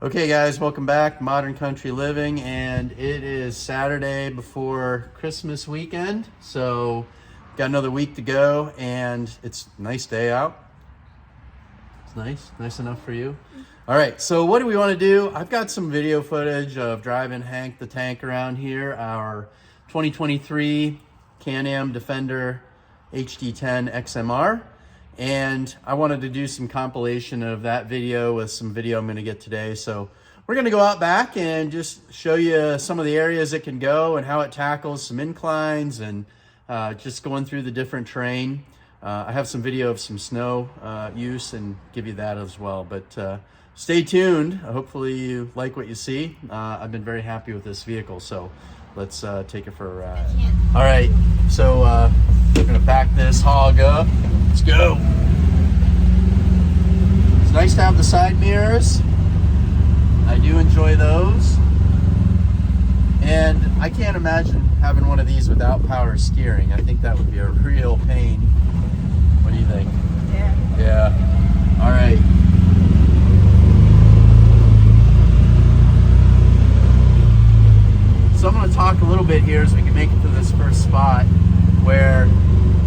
Okay guys, welcome back. Modern Country Living, and it is Saturday before Christmas weekend, so got another week to go, and it's a nice day out. It's nice enough for you. All right, so what do we want to do? I've got some video footage of driving Hank the Tank around here, our 2023 Am Defender HD10 XMR. And I wanted to do some compilation of that video with some video I'm going to get today. So we're going to go out back and just show you some of the areas it can go and how it tackles some inclines and just going through the different terrain. I have some video of some snow use and give you that as well. But stay tuned. Hopefully you like what you see. I've been very happy with this vehicle. So let's take it for a ride. All right, so we're going to back this hog up. Let's go. It's nice to have the side mirrors. I do enjoy those. And I can't imagine having one of these without power steering. I think that would be a real pain. What do you think? Yeah. Yeah. All right. So I'm going to talk a little bit here so we can make it to this first spot where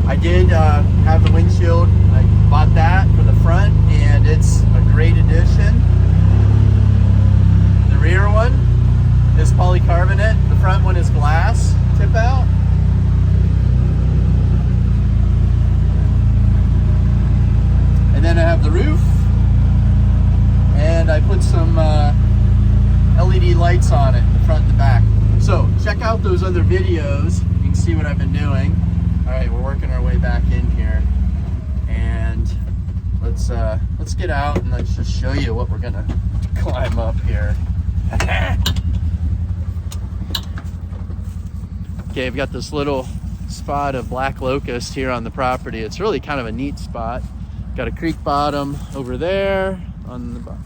I did have the windshield. I bought that for the front, and it's a great addition. The rear one is polycarbonate. The front one is glass tip out. And then I have the roof, and I put some LED lights on it, the front and the back. So check out those other videos. You can see what I've been doing. All right, we're working our way back in here, and let's get out and let's just show you what we're gonna climb up here. Okay, I've got this little spot of black locust here on the property. It's really kind of a neat spot. Got a creek bottom over there on the bottom.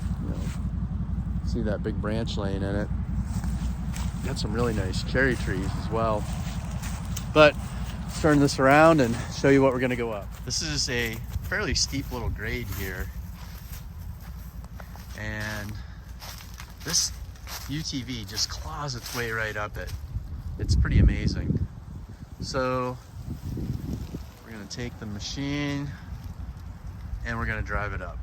See that big branch laying in it. Got some really nice cherry trees as well. But let's turn this around and show you what we're gonna go up. This is a fairly steep little grade here. And this UTV just claws its way right up it. It's pretty amazing. So we're gonna take the machine and we're gonna drive it up.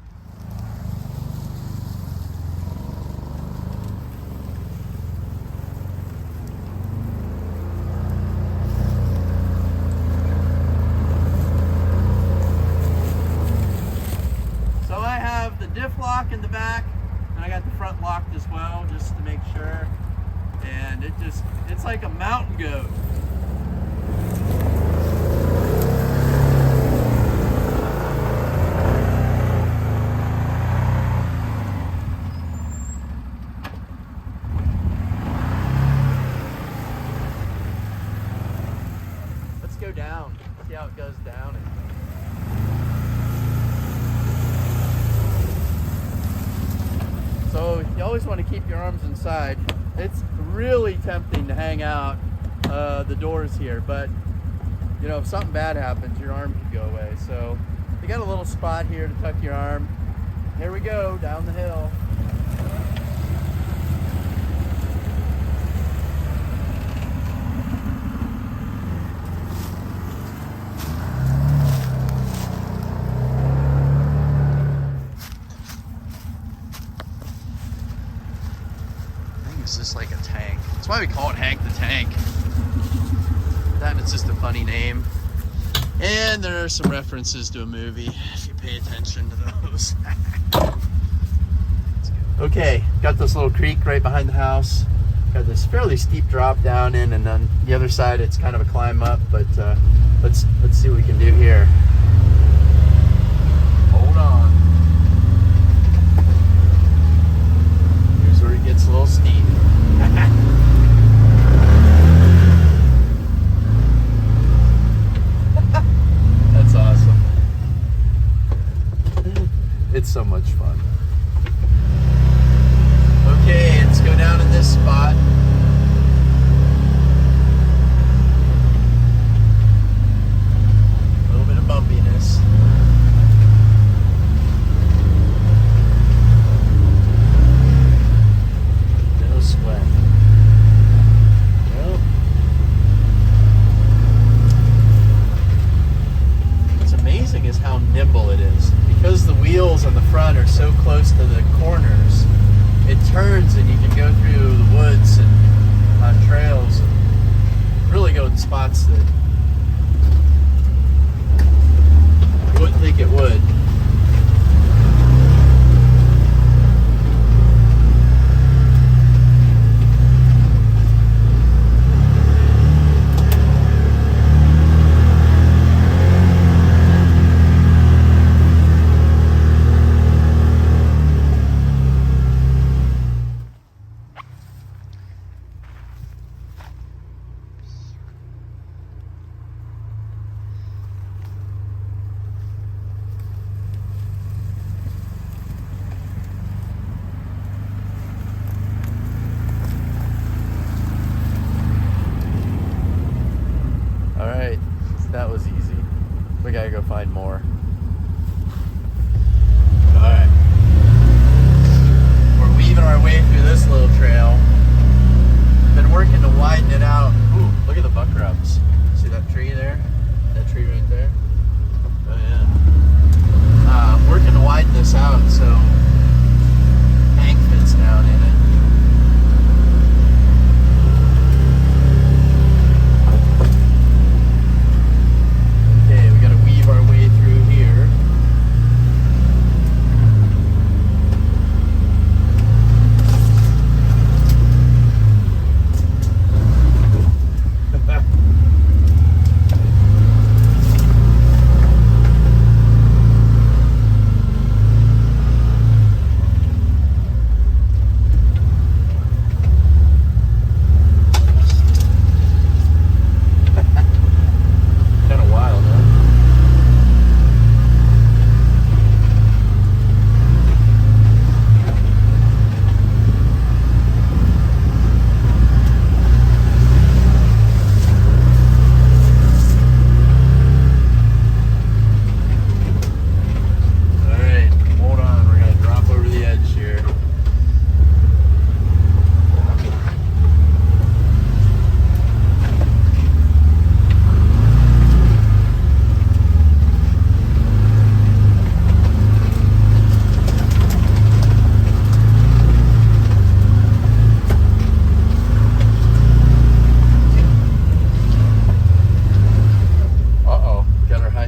Diff lock in the back, and I got the front locked as well, just to make sure. And it's like a mountain goat. Let's go down, see how it goes down. So you always want to keep your arms inside. It's really tempting to hang out the doors here, but you know, if something bad happens, your arm could go away. So you got a little spot here to tuck your arm. Here we go, down the hill. It's just like a tank. That's why we call it Hank the Tank. That it's just a funny name. And there are some references to a movie if you pay attention to those. Okay, got this little creek right behind the house. Got this fairly steep drop down in, and then the other side it's kind of a climb up, but let's see what we can do here. Hold on. Here's where it gets a little steep. That's awesome. It's so much fun. Okay, let's go down in this spot. A little bit of bumpiness. wheels on the front are so close to the corners, it turns and you can go through the woods and on trails and really go in spots that you wouldn't think it would. Alright, that was easy. We gotta go find more. Alright. We're weaving our way through this little trail. Been working to widen it out. Ooh, look at the buckrubs. See that tree there? That tree right there? Oh yeah. Working to widen this out so Hank fits down in it.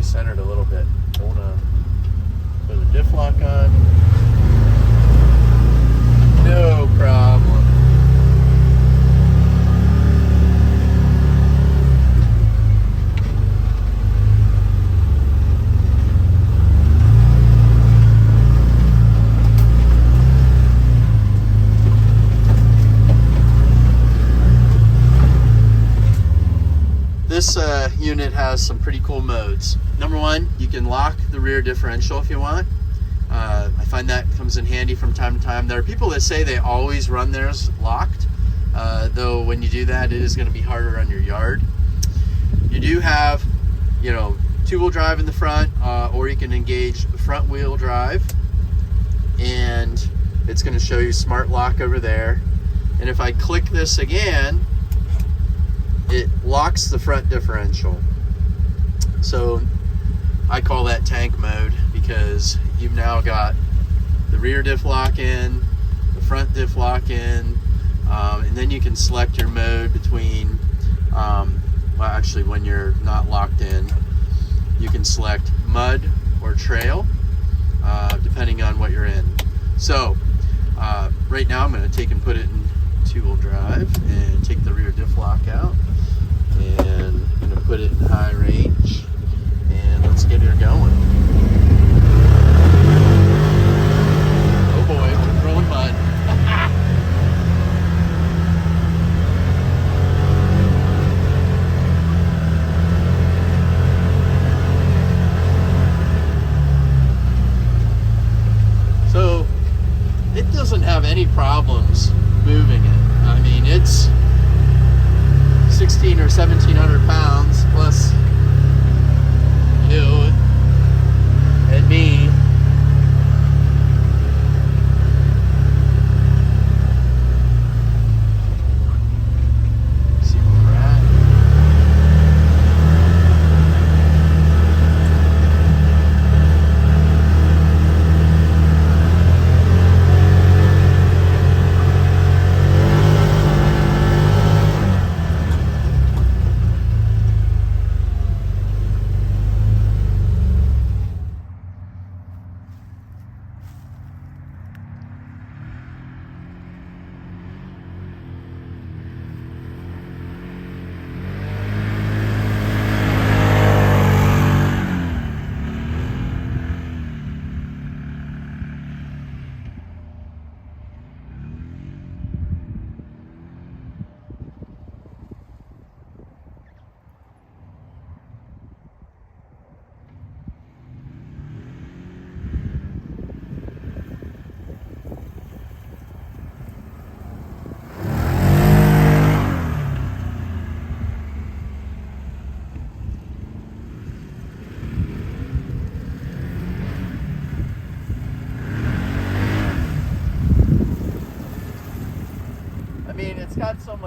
Centered a little bit. Hold on. Put the diff lock on. No problem. This unit has some pretty cool modes. Number one, you can lock the rear differential if you want. I find that comes in handy from time to time. There are people that say they always run theirs locked, though when you do that, it is going to be harder on your yard. You do have, you know, two-wheel drive in the front, or you can engage front-wheel drive, and it's going to show you smart lock over there. And if I click this again, it locks the front differential. So I call that tank mode because you've now got the rear diff lock in, the front diff lock in, and then you can select your mode between, well actually when you're not locked in, you can select mud or trail, depending on what you're in. So right now I'm going to take and put it in two-wheel drive and take the rear diff lock out, and I'm going to put it in high range, and let's get her going. Oh boy, we're throwing mud. So it doesn't have any problems moving it. I mean, it's 16 or 1700 pounds plus you and me. See where we're at.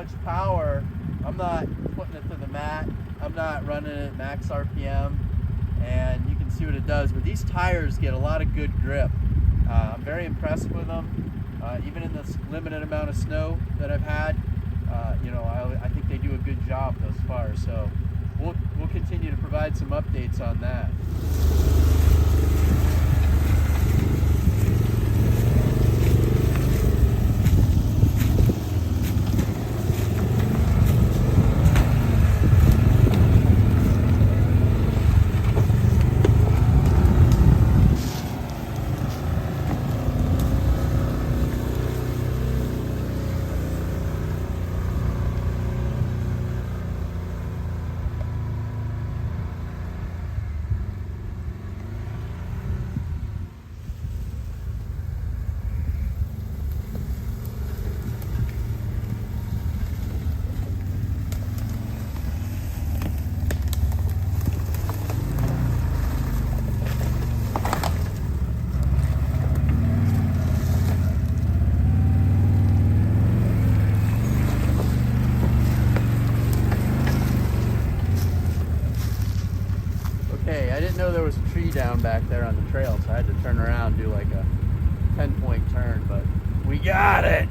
much power, I'm not putting it to the mat. I'm not running it at max RPM, and you can see what it does. But these tires get a lot of good grip. I'm very impressed with them. Even in this limited amount of snow that I've had, you know, I think they do a good job thus far. So we'll continue to provide some updates on that. I didn't know there was a tree down back there on the trail, so I had to turn around and do like a 10-point turn, but we got it!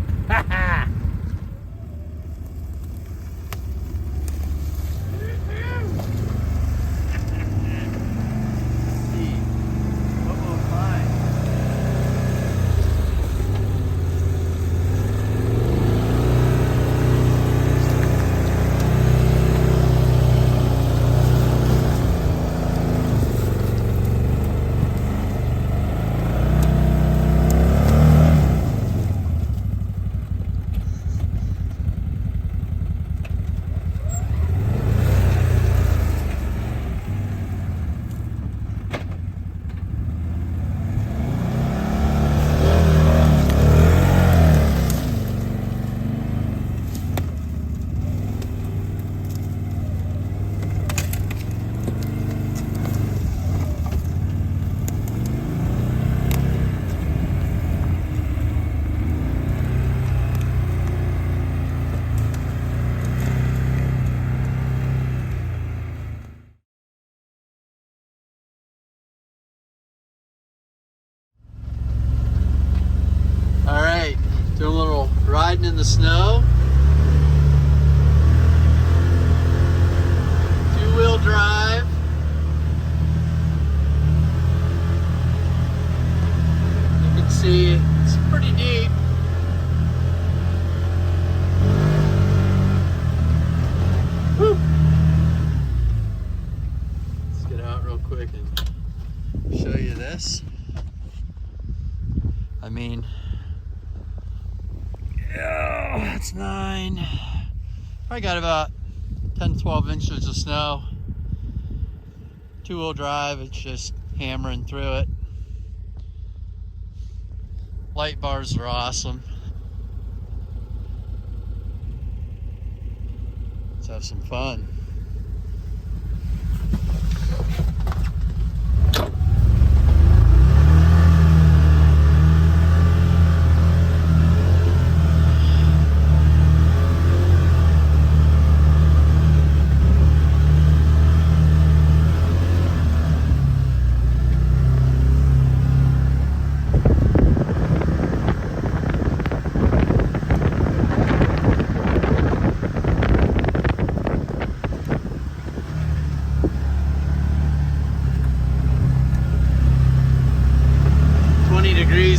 Alright, doing a little riding in the snow. Two-wheel drive. You can see it's pretty deep. Woo. Let's get out real quick and show you this. I mean, yeah, it's 9. I got about 10 to 12 inches of snow. Two-wheel drive, it's just hammering through it. Light bars are awesome. Let's have some fun.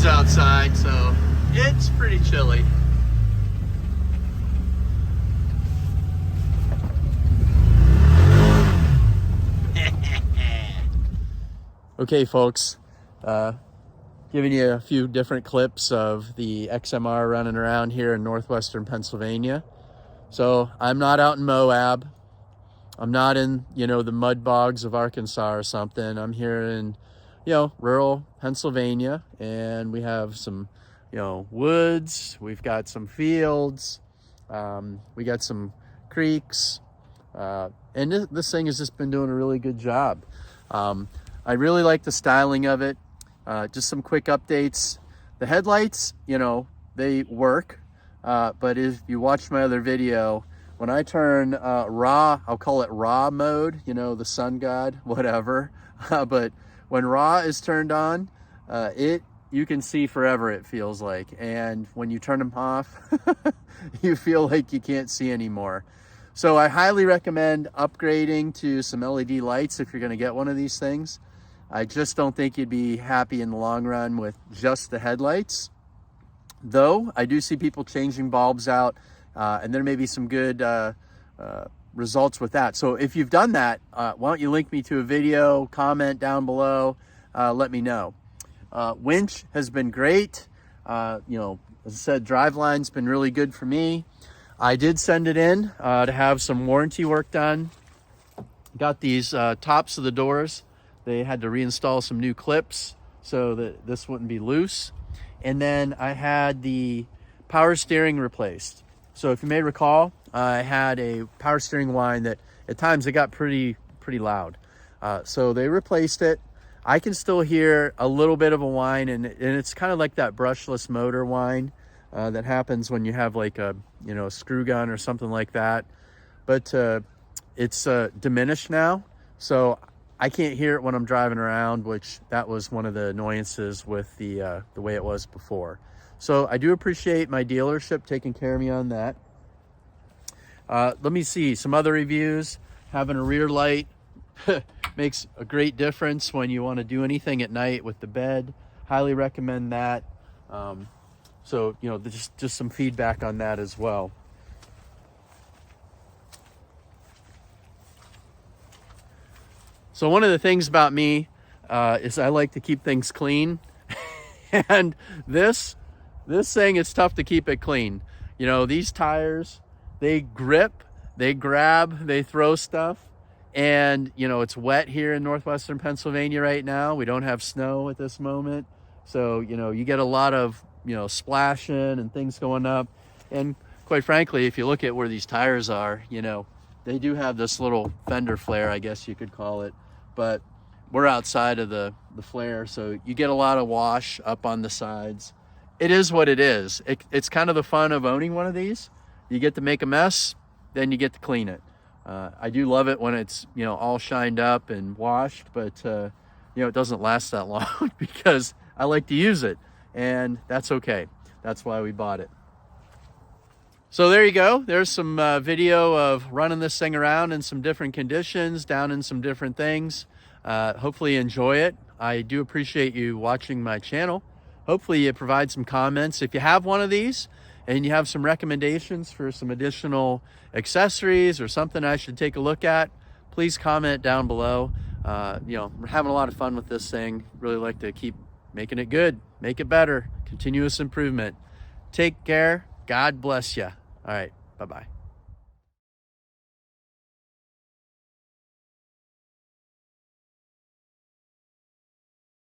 Outside, so it's pretty chilly. Okay, folks, giving you a few different clips of the XMR running around here in northwestern Pennsylvania. So I'm not out in Moab. I'm not in, you know, the mud bogs of Arkansas or something. I'm here in, you know, rural Pennsylvania, and we have some, you know, woods, we've got some fields, we got some creeks, and this thing has just been doing a really good job. I really like the styling of it. Just some quick updates. The headlights, you know, they work. but if you watch my other video, when I turn raw, I'll call it raw mode, you know, the sun god, whatever. But when raw is turned on, you can see forever, it feels like. And when you turn them off, you feel like you can't see anymore. So I highly recommend upgrading to some LED lights if you're gonna get one of these things. I just don't think you'd be happy in the long run with just the headlights. Though I do see people changing bulbs out, and there may be some good results with that. So if you've done that, why don't you link me to a video, comment down below, let me know. Winch has been great. You know, as I said, driveline's been really good for me. I did send it in to have some warranty work done. Got these tops of the doors. They had to reinstall some new clips so that this wouldn't be loose. And then I had the power steering replaced. So if you may recall, I had a power steering whine that at times it got pretty loud. So they replaced it. I can still hear a little bit of a whine, and it's kind of like that brushless motor whine that happens when you have like a, you know, a screw gun or something like that. But it's diminished now, so I can't hear it when I'm driving around, which that was one of the annoyances with the way it was before. So I do appreciate my dealership taking care of me on that. Let me see some other reviews. Having a rear light makes a great difference when you want to do anything at night with the bed. Highly recommend that. So, you know, just some feedback on that as well. So one of the things about me is I like to keep things clean. And this thing, it's tough to keep it clean. You know, these tires, they grip, they grab, they throw stuff. And, you know, it's wet here in northwestern Pennsylvania right now. We don't have snow at this moment. So, you know, you get a lot of, you know, splashing and things going up. And quite frankly, if you look at where these tires are, you know, they do have this little fender flare, I guess you could call it. But we're outside of the flare, so you get a lot of wash up on the sides. It is what it is. It's kind of the fun of owning one of these. You get to make a mess, then you get to clean it. I do love it when it's, you know, all shined up and washed, but you know, it doesn't last that long because I like to use it, and that's okay. That's why we bought it. So there you go. There's some video of running this thing around in some different conditions, down in some different things. Hopefully you enjoy it. I do appreciate you watching my channel. Hopefully you provide some comments. If you have one of these and you have some recommendations for some additional accessories or something I should take a look at, please comment down below. You know, we're having a lot of fun with this thing. Really like to keep making it good, make it better, continuous improvement. Take care. God bless you. All right. Bye-bye.